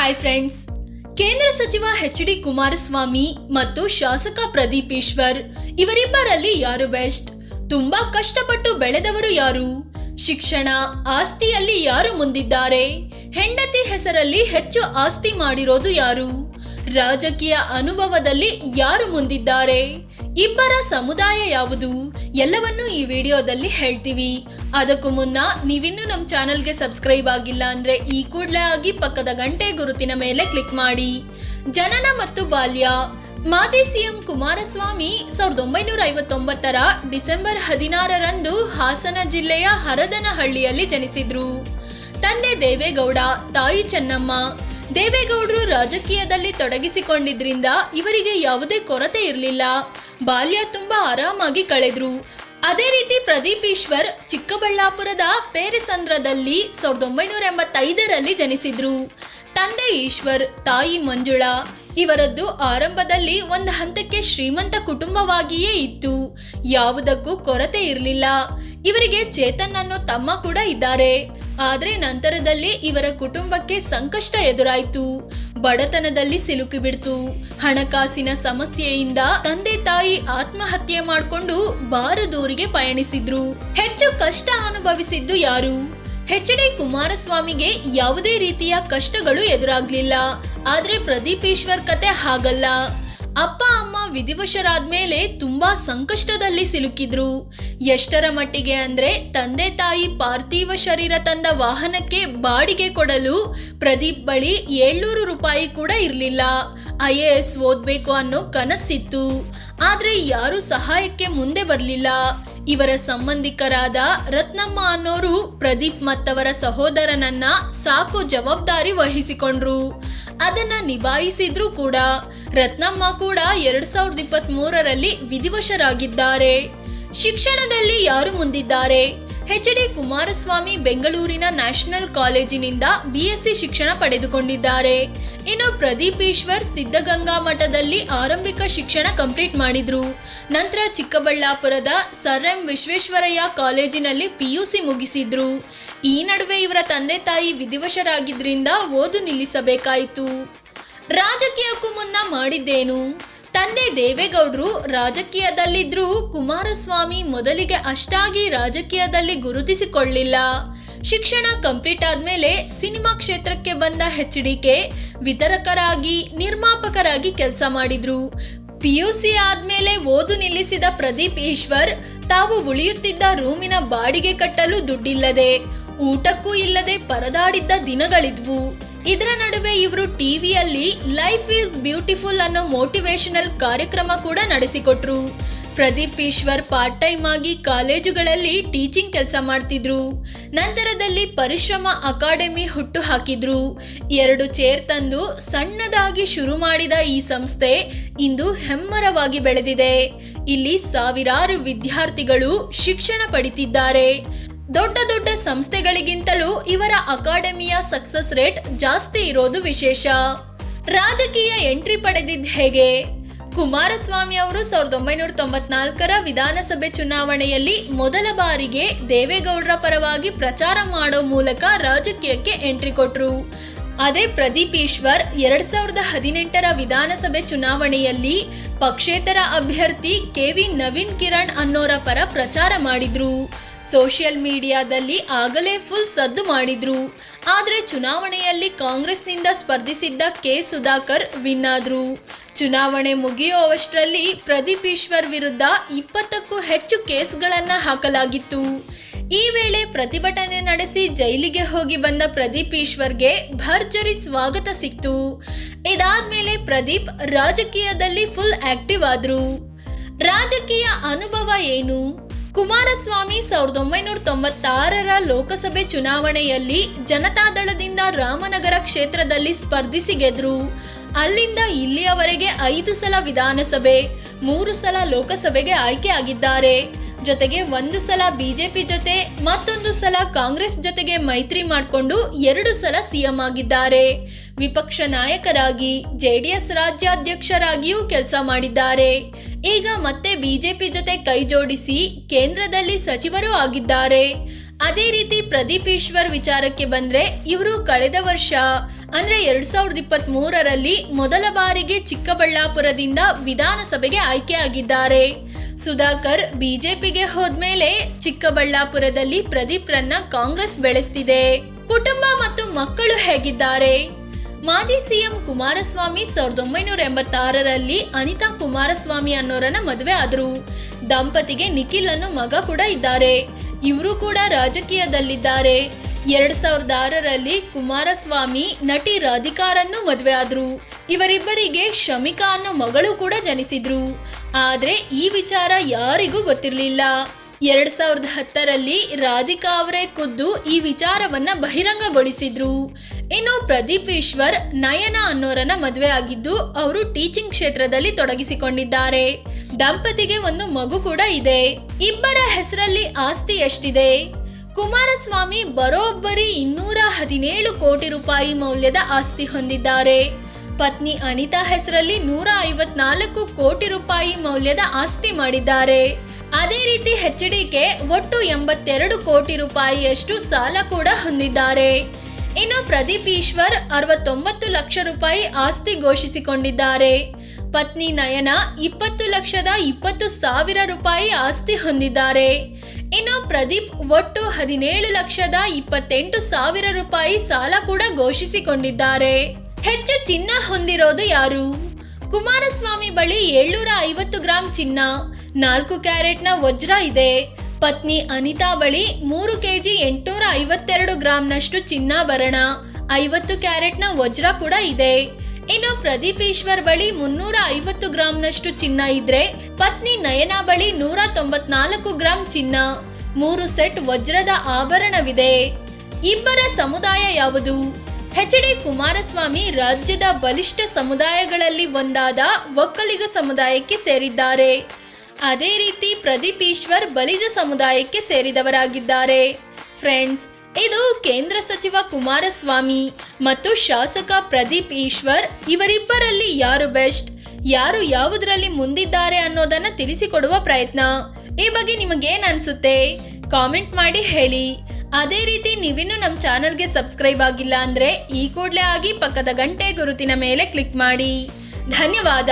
Hi friends, ಕೇಂದ್ರ ಸಚಿವ H D. Kumaraswamy ಮತ್ತು ಶಾಸಕ ಪ್ರದೀಪ್ ಈಶ್ವರ್ ಇವರಿಬ್ಬರಲ್ಲಿ ಯಾರು ಬೆಸ್ಟ್? ತುಂಬಾ ಕಷ್ಟಪಟ್ಟು ಬೆಳೆದವರು ಯಾರು? ಶಿಕ್ಷಣ, ಆಸ್ತಿಯಲ್ಲಿ ಯಾರು ಮುಂದಿದ್ದಾರೆ? ಹೆಂಡತಿ ಹೆಸರಲ್ಲಿ ಹೆಚ್ಚು ಆಸ್ತಿ ಮಾಡಿರೋದು ಯಾರು? ರಾಜಕೀಯ ಅನುಭವದಲ್ಲಿ ಯಾರು ಮುಂದಿದ್ದಾರೆ? ಇಬ್ಬರ ಸಮುದಾಯ ಯಾವುದು? ಎಲ್ಲವನ್ನೂ ಈ ವಿಡಿಯೋದಲ್ಲಿ ಹೇಳ್ತೀವಿ. ಅದಕ್ಕೂ ಮುನ್ನ ನೀವಿನ್ನೂ ನಮ್ಮ ಚಾನಲ್ಗೆ ಸಬ್ಸ್ಕ್ರೈಬ್ ಆಗಿಲ್ಲ ಅಂದ್ರೆ ಈ ಕೂಡಲೇ ಆಗಿ ಪಕ್ಕದ ಗಂಟೆ ಗುರುತಿನ ಮೇಲೆ ಕ್ಲಿಕ್ ಮಾಡಿ. ಜನನ ಮತ್ತು ಬಾಲ್ಯ. ಮಾಜಿ ಸಿಎಂ ಕುಮಾರಸ್ವಾಮಿ 1959ರ ಡಿಸೆಂಬರ್ 16ರಂದು ಹಾಸನ ಜಿಲ್ಲೆಯ ಹರದನಹಳ್ಳಿಯಲ್ಲಿ ಜನಿಸಿದ್ರು. ತಂದೆ ದೇವೇಗೌಡ, ತಾಯಿ ಚೆನ್ನಮ್ಮ. ದೇವೇಗೌಡರು ರಾಜಕೀಯದಲ್ಲಿ ತೊಡಗಿಸಿಕೊಂಡಿದ್ರಿಂದ ಇವರಿಗೆ ಯಾವುದೇ ಕೊರತೆ ಇರಲಿಲ್ಲ. ಬಾಲ್ಯ ತುಂಬಾ ಆರಾಮಾಗಿ ಕಳೆದ್ರು. ಅದೇ ರೀತಿ ಪ್ರದೀಪ್ ಈಶ್ವರ್ ಚಿಕ್ಕಬಳ್ಳಾಪುರದ ಪೇರೆಸಂದ್ರದಲ್ಲಿ 1985ರಲ್ಲಿ ಜನಿಸಿದ್ರು. ತಂದೆ ಈಶ್ವರ್, ತಾಯಿ ಮಂಜುಳಾ. ಇವರದ್ದು ಆರಂಭದಲ್ಲಿ ಒಂದು ಹಂತಕ್ಕೆ ಶ್ರೀಮಂತ ಕುಟುಂಬವಾಗಿಯೇ ಇತ್ತು. ಯಾವುದಕ್ಕೂ ಕೊರತೆ ಇರಲಿಲ್ಲ. ಇವರಿಗೆ ಚೇತನ್ ಅನ್ನೋ ತಮ್ಮ ಕೂಡ ಇದ್ದಾರೆ. ಆದ್ರೆ ನಂತರದಲ್ಲಿ ಇವರ ಕುಟುಂಬಕ್ಕೆ ಸಂಕಷ್ಟ ಎದುರಾಯಿತು. ಬಡತನದಲ್ಲಿ ಸಿಲುಕಿಬಿಡ್ತು. ಹಣಕಾಸಿನ ಸಮಸ್ಯೆಯಿಂದ ತಂದೆ ತಾಯಿ ಆತ್ಮಹತ್ಯೆ ಮಾಡಿಕೊಂಡು ಬಾರದೂರಿಗೆ ಪಯಣಿಸಿದ್ರು. ಹೆಚ್ಚು ಕಷ್ಟ ಅನುಭವಿಸಿದ್ದು ಯಾರು? ಎಚ್.ಡಿ. ಕುಮಾರಸ್ವಾಮಿಗೆ ಯಾವುದೇ ರೀತಿಯ ಕಷ್ಟಗಳು ಎದುರಾಗ್ಲಿಲ್ಲ. ಆದ್ರೆ ಪ್ರದೀಪ್ ಈಶ್ವರ್ ಕತೆ ಹಾಗಲ್ಲ. ಅಪ್ಪ ಅಮ್ಮ ವಿಧಿವಶರಾದ್ಮೇಲೆ ತುಂಬಾ ಸಂಕಷ್ಟದಲ್ಲಿ ಸಿಲುಕಿದ್ರು. ಎಷ್ಟರ ಮಟ್ಟಿಗೆ ಅಂದ್ರೆ ತಂದೆ ತಾಯಿ ಪಾರ್ಥಿವ ಶರೀರ ತಂದ ವಾಹನಕ್ಕೆ ಬಾಡಿಗೆ ಕೊಡಲು ಪ್ರದೀಪ್ ಬಳಿ 700 ರೂಪಾಯಿ ಕೂಡ ಇರಲಿಲ್ಲ. IAS ಓದ್ಬೇಕು ಅನ್ನೋ ಕನಸಿತ್ತು. ಆದ್ರೆ ಯಾರು ಸಹಾಯಕ್ಕೆ ಮುಂದೆ ಬರಲಿಲ್ಲ. ಇವರ ಸಂಬಂಧಿಕರಾದ ರತ್ನಮ್ಮ ಅನ್ನೋರು ಪ್ರದೀಪ್ ಮತ್ತವರ ಸಹೋದರನನ್ನ ಸಾಕೋ ಜವಾಬ್ದಾರಿ ವಹಿಸಿಕೊಂಡ್ರು. ಅದನ್ನ ನಿಭಾಯಿಸಿದ್ರು ಕೂಡ. ರತ್ನಮ್ಮ ಕೂಡ 2023ರಲ್ಲಿ ವಿಧಿವಶರಾಗಿದ್ದಾರೆ. ಶಿಕ್ಷಣದಲ್ಲಿ ಯಾರು ಮುಂದಿದ್ದಾರೆ? ಎಚ್.ಡಿ. ಕುಮಾರಸ್ವಾಮಿ ಬೆಂಗಳೂರಿನ ನ್ಯಾಷನಲ್ ಕಾಲೇಜಿನಿಂದ BSc ಶಿಕ್ಷಣ ಪಡೆದುಕೊಂಡಿದ್ದಾರೆ. ಇನ್ನು ಪ್ರದೀಪ್ ಈಶ್ವರ್ ಸಿದ್ಧಗಂಗಾ ಮಠದಲ್ಲಿ ಆರಂಭಿಕ ಶಿಕ್ಷಣ ಕಂಪ್ಲೀಟ್ ಮಾಡಿದ್ರು. ನಂತರ ಚಿಕ್ಕಬಳ್ಳಾಪುರದ ಸರ್ ಎಂ ವಿಶ್ವೇಶ್ವರಯ್ಯ ಕಾಲೇಜಿನಲ್ಲಿ PUC ಮುಗಿಸಿದ್ರು. ಈ ನಡುವೆ ಇವರ ತಂದೆ ತಾಯಿ ವಿಧಿವಶರಾಗಿದ್ರಿಂದ ಓದು ನಿಲ್ಲಿಸಬೇಕಾಯಿತು. ರಾಜಕೀಯಕ್ಕೂ ಮುನ್ನ ಮಾಡಿದ್ದೇನು? ತಂದೆ ದೇವೇಗೌಡರು ರಾಜಕೀಯದಲ್ಲಿದ್ರೂ ಕುಮಾರಸ್ವಾಮಿ ಮೊದಲಿಗೆ ಅಷ್ಟಾಗಿ ರಾಜಕೀಯದಲ್ಲಿ ಗುರುತಿಸಿಕೊಳ್ಳಿಲ್ಲ. ಶಿಕ್ಷಣ ಕಂಪ್ಲೀಟ್ ಆದ್ಮೇಲೆ ಸಿನಿಮಾ ಕ್ಷೇತ್ರಕ್ಕೆ ಬಂದ ಎಚ್.ಡಿ.ಕೆ ವಿತರಕರಾಗಿ, ನಿರ್ಮಾಪಕರಾಗಿ ಕೆಲಸ ಮಾಡಿದ್ರು. PUC ಆದ್ಮೇಲೆ ಓದು ನಿಲ್ಲಿಸಿದ ಪ್ರದೀಪ್ ಈಶ್ವರ್ ತಾವು ಉಳಿಯುತ್ತಿದ್ದ ರೂಮಿನ ಬಾಡಿಗೆ ಕಟ್ಟಲು ದುಡ್ಡಿಲ್ಲದೆ, ಊಟಕ್ಕೂ ಇಲ್ಲದೆ ಪರದಾಡಿದ್ದ ದಿನಗಳಿದ್ವು. ಇದರ ನಡುವೆ ಇವರು ಟಿವಿಯಲ್ಲಿ ಲೈಫ್ ಈಸ್ ಬ್ಯೂಟಿಫುಲ್ ಅನ್ನೋ ಮೋಟಿವೇಶನಲ್ ಕಾರ್ಯಕ್ರಮ ಕೂಡ ನಡೆಸಿಕೊಟ್ರು. ಪ್ರದೀಪ್ ಈಶ್ವರ್ ಪಾರ್ಟ್ ಟೈಮ್ ಆಗಿ ಕಾಲೇಜುಗಳಲ್ಲಿ ಟೀಚಿಂಗ್ ಕೆಲಸ ಮಾಡ್ತಿದ್ರು. ನಂತರದಲ್ಲಿ ಪರಿಶ್ರಮ ಅಕಾಡೆಮಿ ಹುಟ್ಟು ಹಾಕಿದ್ರು. 2 ಚೇರ್ ತಂದು ಸಣ್ಣದಾಗಿ ಶುರು ಮಾಡಿದ ಈ ಸಂಸ್ಥೆ ಇಂದು ಹೆಮ್ಮರವಾಗಿ ಬೆಳೆದಿದೆ. ಇಲ್ಲಿ ಸಾವಿರಾರು ವಿದ್ಯಾರ್ಥಿಗಳು ಶಿಕ್ಷಣ ಪಡಿತಿದ್ದಾರೆ. ದೊಡ್ಡ ದೊಡ್ಡ ಸಂಸ್ಥೆಗಳಿಗಿಂತಲೂ ಇವರ ಅಕಾಡೆಮಿಯ ಸಕ್ಸಸ್ ರೇಟ್ ಜಾಸ್ತಿ ಇರೋದು ವಿಶೇಷ. ರಾಜಕೀಯ ಎಂಟ್ರಿ ಪಡೆದಿದ್ದು ಹೇಗೆ? ಕುಮಾರಸ್ವಾಮಿ ಅವರು 1994ರ ವಿಧಾನಸಭೆ ಚುನಾವಣೆಯಲ್ಲಿ ಮೊದಲ ಬಾರಿಗೆ ದೇವೇಗೌಡರ ಪರವಾಗಿ ಪ್ರಚಾರ ಮಾಡೋ ಮೂಲಕ ರಾಜಕೀಯಕ್ಕೆ ಎಂಟ್ರಿ ಕೊಟ್ರು. ಅದೇ ಪ್ರದೀಪ್ ಈಶ್ವರ್ 2018ರ ವಿಧಾನಸಭೆ ಚುನಾವಣೆಯಲ್ಲಿ ಪಕ್ಷೇತರ ಅಭ್ಯರ್ಥಿ KV ನವೀನ್ ಕಿರಣ್ ಅನ್ನೋರ ಪರ ಪ್ರಚಾರ ಮಾಡಿದ್ರು. ಸೋಷಿಯಲ್ ಮೀಡಿಯಾದಲ್ಲಿ ಆಗಲೇ ಫುಲ್ ಸದ್ದು ಮಾಡಿದ್ರು. ಆದ್ರೆ ಚುನಾವಣೆಯಲ್ಲಿ ಕಾಂಗ್ರೆಸ್ನಿಂದ ಸ್ಪರ್ಧಿಸಿದ್ದ K. ಸುಧಾಕರ್ ವಿನ್ ಆದ್ರು. ಚುನಾವಣೆ ಮುಗಿಯುವಷ್ಟರಲ್ಲಿ ಪ್ರದೀಪ್ ಈಶ್ವರ್ ವಿರುದ್ಧ 20ಕ್ಕೂ ಹೆಚ್ಚು ಕೇಸ್ಗಳನ್ನ ಹಾಕಲಾಗಿತ್ತು. ಈ ವೇಳೆ ಪ್ರತಿಭಟನೆ ನಡೆಸಿ ಜೈಲಿಗೆ ಹೋಗಿ ಬಂದ ಪ್ರದೀಪ್ ಈಶ್ವರ್ಗೆ ಭರ್ಜರಿ ಸ್ವಾಗತ ಸಿಕ್ತು. ಇದಾದ್ಮೇಲೆ ಪ್ರದೀಪ್ ರಾಜಕೀಯದಲ್ಲಿ ಫುಲ್ ಆಕ್ಟಿವ್ ಆದ್ರು. ರಾಜಕೀಯ ಅನುಭವ ಏನು? ಕುಮಾರಸ್ವಾಮಿ 1996ರ ಲೋಕಸಭೆ ಚುನಾವಣೆಯಲ್ಲಿ ಜನತಾದಳದಿಂದ ರಾಮನಗರ ಕ್ಷೇತ್ರದಲ್ಲಿ ಸ್ಪರ್ಧಿಸಿ ಗೆದ್ರು. ಅಲ್ಲಿಂದ ಇಲ್ಲಿಯವರೆಗೆ 5 ಸಲ ವಿಧಾನಸಭೆ, 3 ಸಲ ಲೋಕಸಭೆಗೆ ಆಯ್ಕೆ ಆಗಿದ್ದಾರೆ. ಜೊತೆಗೆ 1 ಸಲ BJP ಜೊತೆ, ಮತ್ತೊಂದು ಸಲ ಕಾಂಗ್ರೆಸ್ ಜೊತೆಗೆ ಮೈತ್ರಿ ಮಾಡಿಕೊಂಡು 2 ಸಲ CM ಆಗಿದ್ದಾರೆ. ವಿಪಕ್ಷ ನಾಯಕರಾಗಿ, JDS ರಾಜ್ಯಾಧ್ಯಕ್ಷರಾಗಿಯೂ ಕೆಲಸ ಮಾಡಿದ್ದಾರೆ. ಈಗ ಮತ್ತೆ BJP ಜೊತೆ ಕೈ ಜೋಡಿಸಿ ಕೇಂದ್ರದಲ್ಲಿ ಸಚಿವರು ಆಗಿದ್ದಾರೆ. ಅದೇ ರೀತಿ ಪ್ರದೀಪ್ ಈಶ್ವರ್ ವಿಚಾರಕ್ಕೆ ಬಂದ್ರೆ, ಇವರು ಕಳೆದ ವರ್ಷ ಅಂದ್ರೆ 2023ರಲ್ಲಿ ಮೊದಲ ಬಾರಿಗೆ ಚಿಕ್ಕಬಳ್ಳಾಪುರದಿಂದ ವಿಧಾನಸಭೆಗೆ ಆಯ್ಕೆಯಾಗಿದ್ದಾರೆ. ಸುಧಾಕರ್ ಬಿಜೆಪಿಗೆ ಹೋದ್ಮೇಲೆ ಚಿಕ್ಕಬಳ್ಳಾಪುರದಲ್ಲಿ ಪ್ರದೀಪ್ರನ್ನ ಕಾಂಗ್ರೆಸ್ ಬೆಳೆಸ್ತಿದೆ. ಕುಟುಂಬ ಮತ್ತು ಮಕ್ಕಳು ಹೇಗಿದ್ದಾರೆ? ಮಾಜಿ ಸಿಎಂ ಕುಮಾರಸ್ವಾಮಿ 1986ರಲ್ಲಿ ಅನಿತಾ ಕುಮಾರಸ್ವಾಮಿ ಅನ್ನೋರನ್ನ ಮದುವೆ ಆದ್ರು. ದಂಪತಿಗೆ ನಿಖಿಲ್ ಅನ್ನೋ ಮಗ ಕೂಡ ಇದ್ದಾರೆ. ಇವರು ಕೂಡ ರಾಜಕೀಯದಲ್ಲಿದ್ದಾರೆ. 2006ರಲ್ಲಿ ಕುಮಾರಸ್ವಾಮಿ ನಟಿ ರಾಧಿಕಾರನ್ನು ಮದುವೆ ಆದ್ರು. ಇವರಿಬ್ಬರಿಗೆ ಶಮಿಕಾ ಅನ್ನೋ ಮಗಳು ಕೂಡ ಜನಿಸಿದ್ರು. ಆದ್ರೆ ಈ ವಿಚಾರ ಯಾರಿಗೂ ಗೊತ್ತಿರಲಿಲ್ಲ. 2010ರಲ್ಲಿ ರಾಧಿಕಾ ಅವರೇ ಖುದ್ದು ಈ ವಿಚಾರವನ್ನ ಬಹಿರಂಗಗೊಳಿಸಿದ್ರು. ಇನ್ನು ಪ್ರದೀಪ್ ಈಶ್ವರ್ ನಯನ ಅನ್ನೋರನ್ನ ಮದುವೆ ಆಗಿದ್ದು ಅವರು ಟೀಚಿಂಗ್ ಕ್ಷೇತ್ರದಲ್ಲಿ ತೊಡಗಿಸಿಕೊಂಡಿದ್ದಾರೆ. ದಂಪತಿಗೆ ಒಂದು ಮಗು ಕೂಡ ಇದೆ. ಇಬ್ಬರ ಹೆಸರಲ್ಲಿ ಆಸ್ತಿ ಎಷ್ಟಿದೆ? ಕುಮಾರಸ್ವಾಮಿ ಬರೋಬ್ಬರಿ 217 ಕೋಟಿ ರೂಪಾಯಿ ಮೌಲ್ಯದ ಆಸ್ತಿ ಹೊಂದಿದ್ದಾರೆ. ಪತ್ನಿ ಅನಿತಾ ಹೆಸರಲ್ಲಿ 154 ಕೋಟಿ ರೂಪಾಯಿ ಮೌಲ್ಯದ ಆಸ್ತಿ ಮಾಡಿದ್ದಾರೆ. ಅದೇ ರೀತಿ HDK ಒಟ್ಟು 82 ಕೋಟಿ ರೂಪಾಯಿಯಷ್ಟು ಸಾಲ ಕೂಡ ಹೊಂದಿದ್ದಾರೆ. ಇನ್ನು ಪ್ರದೀಪ್ ಈಶ್ವರ್ 69 ಲಕ್ಷ ರೂಪಾಯಿ ಆಸ್ತಿ ಘೋಷಿಸಿಕೊಂಡಿದ್ದಾರೆ. ಪತ್ನಿ ನಯನ 20,20,000 ರೂಪಾಯಿ ಆಸ್ತಿ ಹೊಂದಿದ್ದಾರೆ. ಇನ್ನು ಪ್ರದೀಪ್ ಒಟ್ಟು 17,28,000 ರೂಪಾಯಿ ಸಾಲ ಕೂಡ ಘೋಷಿಸಿಕೊಂಡಿದ್ದಾರೆ. ಹೆಚ್ಚು ಚಿನ್ನ ಹೊಂದಿರೋದು ಯಾರು? ಕುಮಾರಸ್ವಾಮಿ ಬಳಿ 750 ಗ್ರಾಂ ಚಿನ್ನ, 4 ಕ್ಯಾರೆಟ್ನ ವಜ್ರ ಇದೆ. ಪತ್ನಿ ಅನಿತಾ ಬಳಿ 3 ಕೆಜಿ 852 ಗ್ರಾಂನಷ್ಟು ಚಿನ್ನಾಭರಣ, 50 ಕ್ಯಾರೆಟ್ನ ವಜ್ರ ಕೂಡ ಇದೆ. ಇನ್ನು ಪ್ರದೀಪ್ ಈಶ್ವರ್ ಬಳಿ 350 ಗ್ರಾಂನಷ್ಟು ಚಿನ್ನ ಇದ್ರೆ ಪತ್ನಿ ನಯನ ಬಳಿ 194 ಗ್ರಾಂ ಚಿನ್ನ, 3 ಸೆಟ್ ವಜ್ರದ ಆಭರಣವಿದೆ. ಇಬ್ಬರ ಸಮುದಾಯ ಯಾವುದು? HD ಕುಮಾರಸ್ವಾಮಿ ರಾಜ್ಯದ ಬಲಿಷ್ಠ ಸಮುದಾಯಗಳಲ್ಲಿ ಒಂದಾದ ಒಕ್ಕಲಿಗ ಸಮುದಾಯಕ್ಕೆ ಸೇರಿದ್ದಾರೆ. ಅದೇ ರೀತಿ ಪ್ರದೀಪ್ ಈಶ್ವರ್ ಬಲಿಜ ಸಮುದಾಯಕ್ಕೆ ಸೇರಿದವರಾಗಿದ್ದಾರೆ. ಫ್ರೆಂಡ್ಸ್, ಇದು ಕೇಂದ್ರ ಸಚಿವ ಕುಮಾರಸ್ವಾಮಿ ಮತ್ತು ಶಾಸಕ ಪ್ರದೀಪ್ ಈಶ್ವರ್ ಇವರಿಬ್ಬರಲ್ಲಿ ಯಾರು ಬೆಸ್ಟ್, ಯಾರು ಯಾವುದರಲ್ಲಿ ಮುಂದಿದ್ದಾರೆ ಅನ್ನೋದನ್ನ ತಿಳಿಸಿಕೊಡುವ ಪ್ರಯತ್ನ. ಈ ಬಗ್ಗೆ ನಿಮಗೇನು ಅನ್ಸುತ್ತೆ? ಕಾಮೆಂಟ್ ಮಾಡಿ ಹೇಳಿ. ಅದೇ ರೀತಿ ನೀವಿನ್ನೂ ನಮ್ಮ ಚಾನಲ್ಗೆ ಸಬ್ಸ್ಕ್ರೈಬ್ ಆಗಿಲ್ಲ ಅಂದ್ರೆ ಈ ಕೂಡಲೇ ಆಗಿ ಪಕ್ಕದ ಗಂಟೆ ಗುರುತಿನ ಮೇಲೆ ಕ್ಲಿಕ್ ಮಾಡಿ. ಧನ್ಯವಾದ.